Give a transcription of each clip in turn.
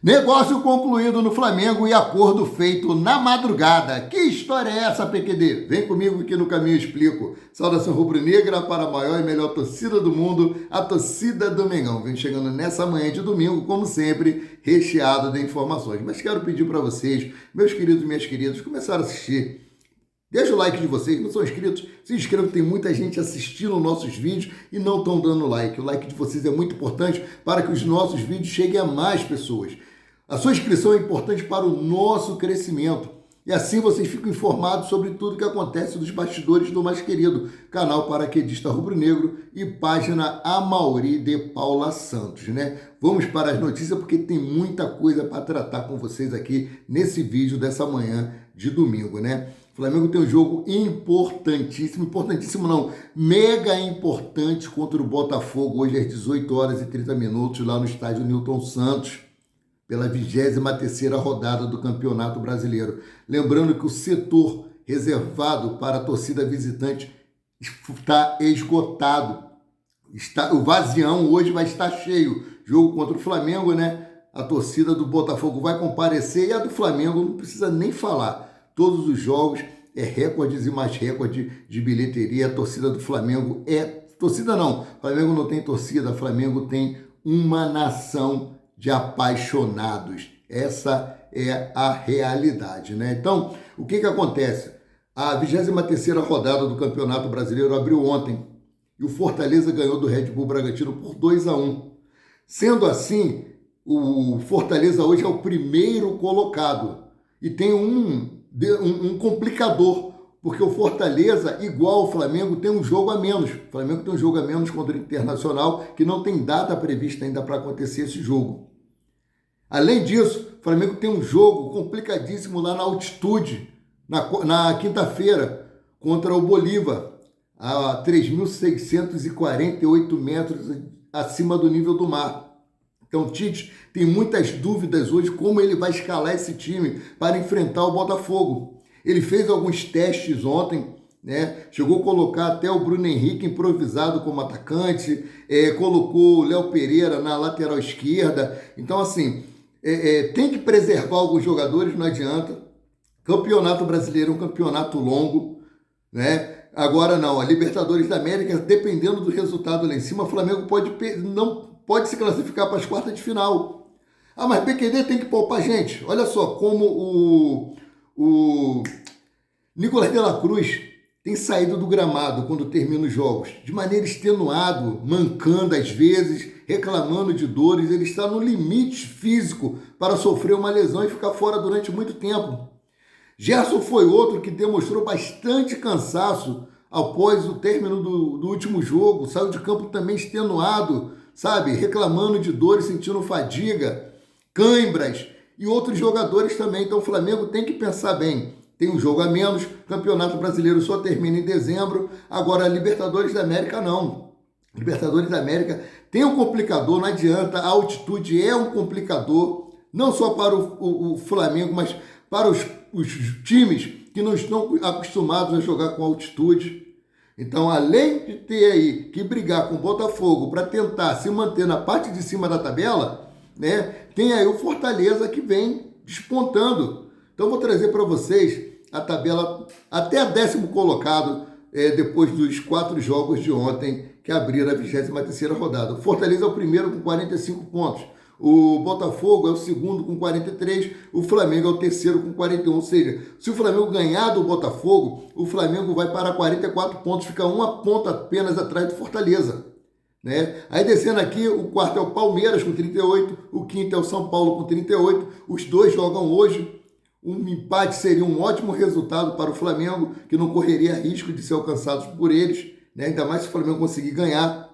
Negócio concluído no Flamengo e acordo feito na madrugada. Que história é essa, PQD? Vem comigo que no caminho eu explico. Saudação rubro-negra para a maior e melhor torcida do mundo, a torcida do Mengão. Vem chegando nessa manhã de domingo, como sempre, recheado de informações. Mas quero pedir para vocês, meus queridos e minhas queridas, começaram a assistir. Deixa o like de vocês, não são inscritos? Se inscrevam, tem muita gente assistindo nossos vídeos e não estão dando like. O like de vocês é muito importante para que os nossos vídeos cheguem a mais pessoas. A sua inscrição é importante para o nosso crescimento. E assim vocês ficam informados sobre tudo que acontece dos bastidores do mais querido canal Paraquedista Rubro-Negro e página Amaury de Paula Santos, né? Vamos para as notícias porque tem muita coisa para tratar com vocês aqui nesse vídeo dessa manhã de domingo, né? O Flamengo tem um jogo importantíssimo não, mega importante contra o Botafogo hoje às 18 horas e 30 minutos lá no estádio Newton Santos, pela 23ª rodada do Campeonato Brasileiro. Lembrando que o setor reservado para a torcida visitante está esgotado. O Vazião hoje vai estar cheio. Jogo contra o Flamengo, né? A torcida do Botafogo vai comparecer e a do Flamengo não precisa nem falar. Todos os jogos é recordes e mais recorde de bilheteria. A torcida do Flamengo é... Torcida não. Flamengo não tem torcida. Flamengo tem uma nação de apaixonados. Essa é a realidade, né? Então, o que acontece? A 23ª rodada do Campeonato Brasileiro abriu ontem e o Fortaleza ganhou do Red Bull Bragantino por 2-1. Sendo assim, o Fortaleza hoje é o primeiro colocado e tem um complicador, porque o Fortaleza, igual ao Flamengo, tem um jogo a menos. O Flamengo tem um jogo a menos contra o Internacional, que não tem data prevista ainda para acontecer esse jogo. Além disso, o Flamengo tem um jogo complicadíssimo lá na altitude, na quinta-feira, contra o Bolívar, a 3.648 metros acima do nível do mar. Então, Tite tem muitas dúvidas hoje como ele vai escalar esse time para enfrentar o Botafogo. Ele fez alguns testes ontem, né? Chegou a colocar até o Bruno Henrique improvisado como atacante, colocou o Léo Pereira na lateral esquerda. Então, assim, tem que preservar alguns jogadores, não adianta. Campeonato Brasileiro é um campeonato longo, né? Agora não, a Libertadores da América, dependendo do resultado lá em cima, o Flamengo não pode se classificar para as quartas de final. Ah, mas PQD tem que poupar gente. Olha só como o Nicolás de la Cruz tem saído do gramado quando termina os jogos, de maneira extenuado, mancando às vezes, reclamando de dores. Ele está no limite físico para sofrer uma lesão e ficar fora durante muito tempo. Gerson foi outro que demonstrou bastante cansaço após o término do último jogo, saiu de campo também extenuado, sabe, reclamando de dores, sentindo fadiga, cãibras e outros jogadores também. Então o Flamengo tem que pensar bem. Tem um jogo a menos, Campeonato Brasileiro só termina em dezembro, agora a Libertadores da América não. Libertadores da América tem um complicador, não adianta, a altitude é um complicador, não só para o Flamengo, mas para os times que não estão acostumados a jogar com altitude. Então, além de ter aí que brigar com o Botafogo para tentar se manter na parte de cima da tabela, né, tem aí o Fortaleza que vem despontando. Então, vou trazer para vocês a tabela até a 10º colocado, depois dos 4 jogos de ontem que abriram a 23ª rodada. O Fortaleza é o primeiro com 45 pontos. O Botafogo é o segundo com 43, o Flamengo é o terceiro com 41, ou seja, se o Flamengo ganhar do Botafogo, o Flamengo vai para 44 pontos, fica uma ponta apenas atrás do Fortaleza, né? Aí descendo aqui, o quarto é o Palmeiras com 38, o quinto é o São Paulo com 38, os dois jogam hoje, um empate seria um ótimo resultado para o Flamengo, que não correria risco de ser alcançados por eles, né? Ainda mais se o Flamengo conseguir ganhar.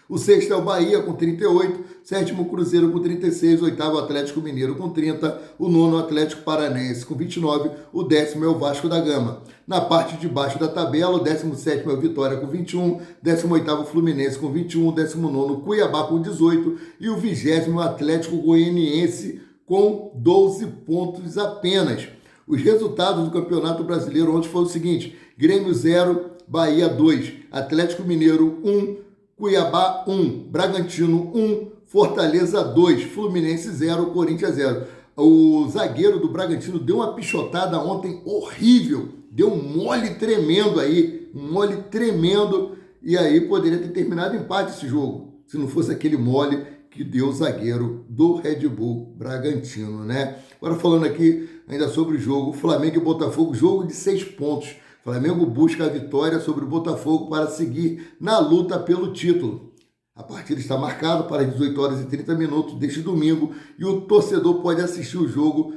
O sexto é o Bahia com 38, sétimo Cruzeiro com 36, oitavo Atlético Mineiro com 30, o nono Atlético Paranaense com 29, o 10º é o Vasco da Gama. Na parte de baixo da tabela, o 17º é o Vitória com 21, 18º Fluminense com 21, 19º Cuiabá com 18 e o 20º Atlético Goianiense com 12 pontos apenas. Os resultados do Campeonato Brasileiro ontem foram o seguinte: Grêmio 0, Bahia 2, Atlético Mineiro 1, Cuiabá 1, Bragantino 1, Fortaleza 2, Fluminense 0, Corinthians 0. O zagueiro do Bragantino deu uma pichotada ontem horrível, deu um mole tremendo aí, e aí poderia ter terminado empate esse jogo, se não fosse aquele mole que deu o zagueiro do Red Bull Bragantino, né? Agora falando aqui ainda sobre o jogo, Flamengo e Botafogo, jogo de 6 pontos. Flamengo busca a vitória sobre o Botafogo para seguir na luta pelo título. A partida está marcada para 18 horas e 30 minutos deste domingo e o torcedor pode assistir o jogo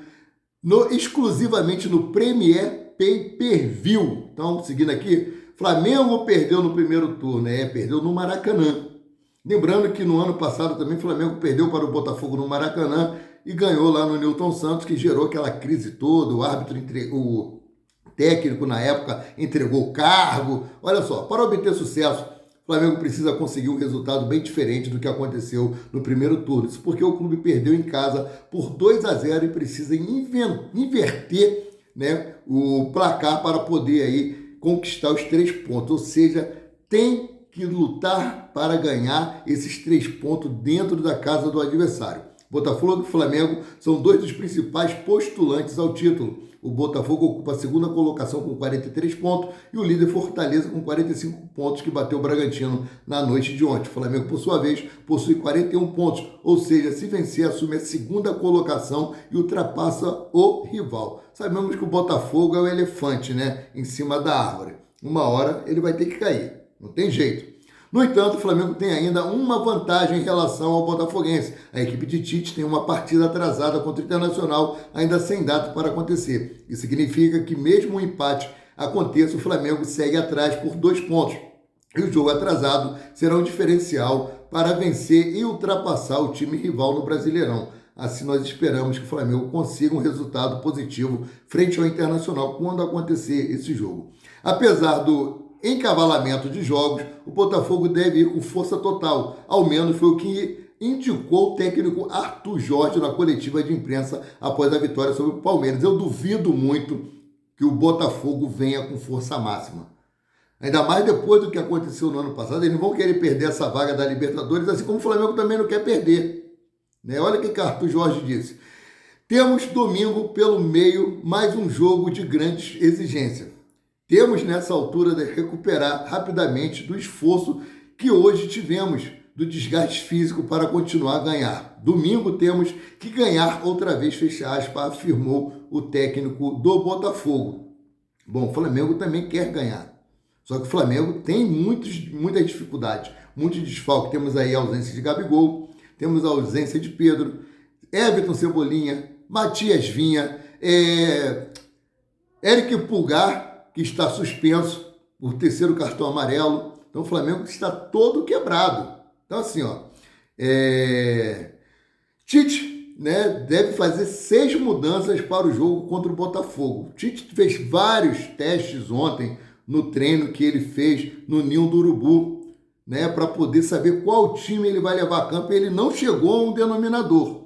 exclusivamente no Premier Pay-Per-View. Então, seguindo aqui, Flamengo perdeu no primeiro turno, perdeu no Maracanã. Lembrando que no ano passado também o Flamengo perdeu para o Botafogo no Maracanã e ganhou lá no Newton Santos, que gerou aquela crise toda, o técnico na época entregou o cargo. Olha só, para obter sucesso, o Flamengo precisa conseguir um resultado bem diferente do que aconteceu no primeiro turno. Isso porque o clube perdeu em casa por 2-0 e precisa inverter, né, o placar para poder aí conquistar os 3 pontos. Ou seja, tem que lutar para ganhar esses 3 pontos dentro da casa do adversário. Botafogo e Flamengo são 2 dos principais postulantes ao título. O Botafogo ocupa a segunda colocação com 43 pontos e o líder Fortaleza com 45 pontos, que bateu o Bragantino na noite de ontem. O Flamengo, por sua vez, possui 41 pontos, ou seja, se vencer, assume a segunda colocação e ultrapassa o rival. Sabemos que o Botafogo é o elefante, né, em cima da árvore. Uma hora ele vai ter que cair, não tem jeito. No entanto, o Flamengo tem ainda uma vantagem em relação ao botafoguense. A equipe de Tite tem uma partida atrasada contra o Internacional, ainda sem data para acontecer. Isso significa que mesmo um empate aconteça, o Flamengo segue atrás por 2 pontos. E o jogo atrasado será um diferencial para vencer e ultrapassar o time rival no Brasileirão. Assim, nós esperamos que o Flamengo consiga um resultado positivo frente ao Internacional quando acontecer esse jogo. Apesar do encavalamento de jogos, o Botafogo deve ir com força total. Ao menos foi o que indicou o técnico Arthur Jorge na coletiva de imprensa após a vitória sobre o Palmeiras. Eu duvido muito que o Botafogo venha com força máxima. Ainda mais depois do que aconteceu no ano passado, eles não vão querer perder essa vaga da Libertadores, assim como o Flamengo também não quer perder. Olha o que Arthur Jorge disse. Temos domingo pelo meio mais um jogo de grande exigência. Temos nessa altura de recuperar rapidamente do esforço que hoje tivemos, do desgaste físico para continuar a ganhar. Domingo temos que ganhar outra vez, fecha aspas, afirmou o técnico do Botafogo. Bom, o Flamengo também quer ganhar. Só que o Flamengo tem muitas dificuldades, muito desfalque. Temos aí a ausência de Gabigol, temos a ausência de Pedro, Everton Cebolinha, Matias Vinha, Eric Pulgar, que está suspenso por 3º cartão amarelo. Então o Flamengo está todo quebrado. Então assim, Tite, né, deve fazer 6 mudanças para o jogo contra o Botafogo. Tite fez vários testes ontem no treino que ele fez no Ninho do Urubu, né, para poder saber qual time ele vai levar a campo, e ele não chegou a um denominador.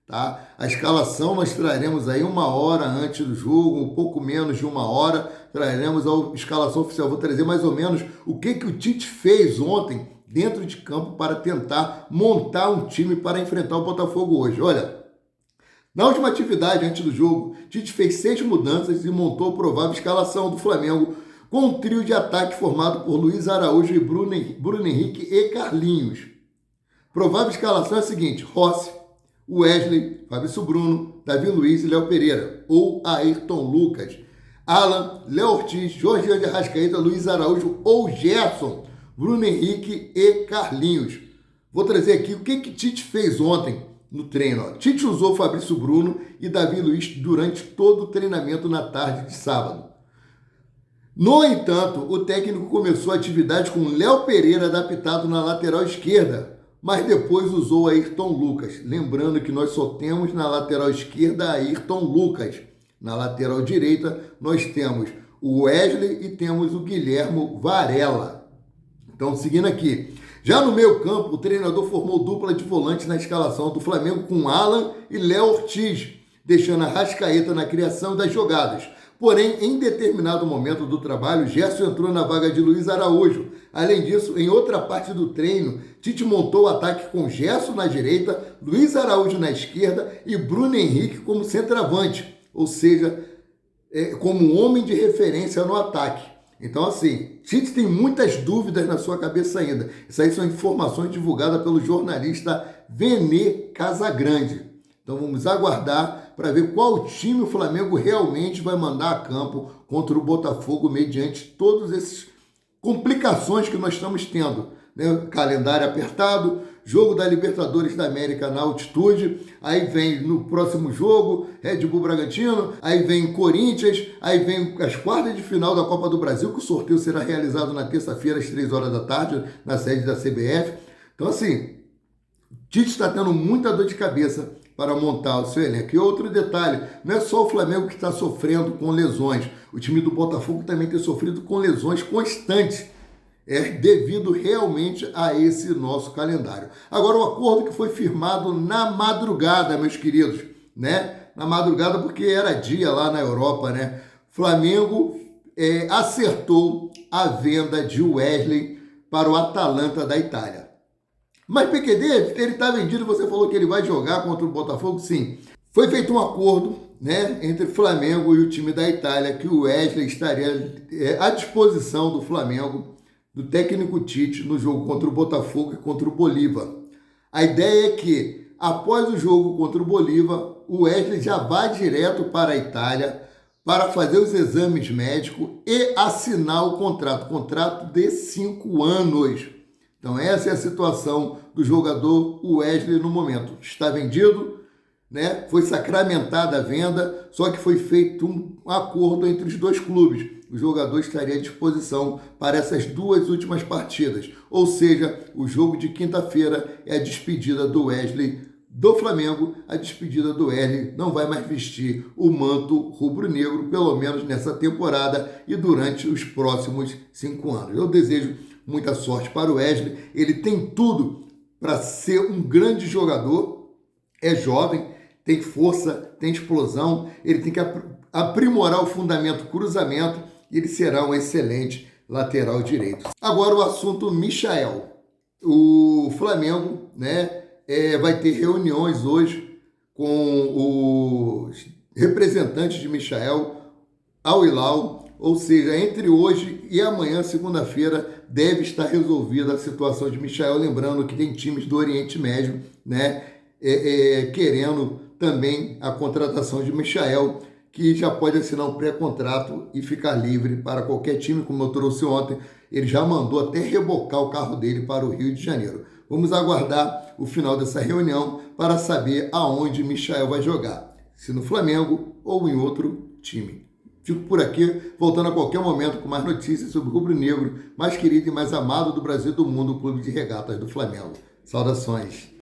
Tá? A escalação nós traremos aí 1 hora antes do jogo, um pouco menos de 1 hora, traremos a escalação oficial. Vou trazer mais ou menos o que o Tite fez ontem dentro de campo para tentar montar um time para enfrentar o Botafogo hoje. Olha, na última atividade antes do jogo, Tite fez 6 mudanças e montou a provável escalação do Flamengo com um trio de ataque formado por Luiz Araújo e Bruno Henrique e Carlinhos. Provável escalação é a seguinte: Rossi, Wesley, Fabrício Bruno, Davi Luiz e Léo Pereira, ou Ayrton Lucas, Alan, Léo Ortiz, Jorge Arrascaeta, Luiz Araújo ou Gerson, Bruno Henrique e Carlinhos. Vou trazer aqui o que Tite fez ontem no treino. Tite usou Fabrício Bruno e Davi Luiz durante todo o treinamento na tarde de sábado. No entanto, o técnico começou a atividade com Léo Pereira adaptado na lateral esquerda, mas depois usou Ayrton Lucas. Lembrando que nós só temos na lateral esquerda Ayrton Lucas. Na lateral direita nós temos o Wesley e temos o Guilhermo Varela. Então, seguindo aqui. Já no meio campo, o treinador formou dupla de volantes na escalação do Flamengo com Alan e Léo Ortiz, deixando Arrascaeta na criação das jogadas. Porém, em determinado momento do trabalho, Gerson entrou na vaga de Luiz Araújo. Além disso, em outra parte do treino, Tite montou o ataque com Gerson na direita, Luiz Araújo na esquerda e Bruno Henrique como centroavante, ou seja, como homem de referência no ataque. Então, assim, Tite tem muitas dúvidas na sua cabeça ainda. Isso aí são informações divulgadas pelo jornalista Vene Casagrande. Então vamos aguardar para ver qual time o Flamengo realmente vai mandar a campo contra o Botafogo mediante todas essas complicações que nós estamos tendo, né? Calendário apertado, jogo da Libertadores da América na altitude, aí vem no próximo jogo Red Bull Bragantino, aí vem Corinthians, aí vem as quartas de final da Copa do Brasil, que o sorteio será realizado na terça-feira às 3 horas da tarde na sede da CBF. Então assim, Tite está tendo muita dor de cabeça para montar o seu elenco. E outro detalhe, não é só o Flamengo que está sofrendo com lesões. O time do Botafogo também tem sofrido com lesões constantes, devido realmente a esse nosso calendário. Agora, o acordo que foi firmado na madrugada, meus queridos, né? Na madrugada, porque era dia lá na Europa, né? Flamengo acertou a venda de Wesley para o Atalanta da Itália. Mas PQD, ele está vendido, você falou que ele vai jogar contra o Botafogo? Sim. Foi feito um acordo, né, entre o Flamengo e o time da Itália, que o Wesley estaria à disposição do Flamengo, do técnico Tite, no jogo contra o Botafogo e contra o Bolívar. A ideia é que, após o jogo contra o Bolívar, o Wesley já vá direto para a Itália para fazer os exames médicos e assinar o contrato de 5 anos. Então essa é a situação do jogador Wesley no momento. Está vendido, né? Foi sacramentada a venda, só que foi feito um acordo entre os dois clubes. O jogador estaria à disposição para essas 2 últimas partidas. Ou seja, o jogo de quinta-feira é a despedida do Wesley do Flamengo. A despedida do Wesley não vai mais vestir o manto rubro-negro, pelo menos nessa temporada e durante os próximos 5 anos. Eu desejo muita sorte para o Wesley. Ele tem tudo para ser um grande jogador, é jovem, tem força, tem explosão, ele tem que aprimorar o fundamento cruzamento e ele será um excelente lateral direito. Agora o assunto Michael. O Flamengo, né, vai ter reuniões hoje com os representantes de Michael Al Hilal, ou seja, entre hoje e amanhã, segunda-feira, deve estar resolvida a situação de Michael. Lembrando que tem times do Oriente Médio, né, querendo também a contratação de Michael, que já pode assinar um pré-contrato e ficar livre para qualquer time, como eu trouxe ontem. Ele já mandou até rebocar o carro dele para o Rio de Janeiro. Vamos aguardar o final dessa reunião para saber aonde Michael vai jogar, se no Flamengo ou em outro time. Fico por aqui, voltando a qualquer momento com mais notícias sobre o rubro-negro mais querido e mais amado do Brasil e do mundo, o Clube de Regatas do Flamengo. Saudações!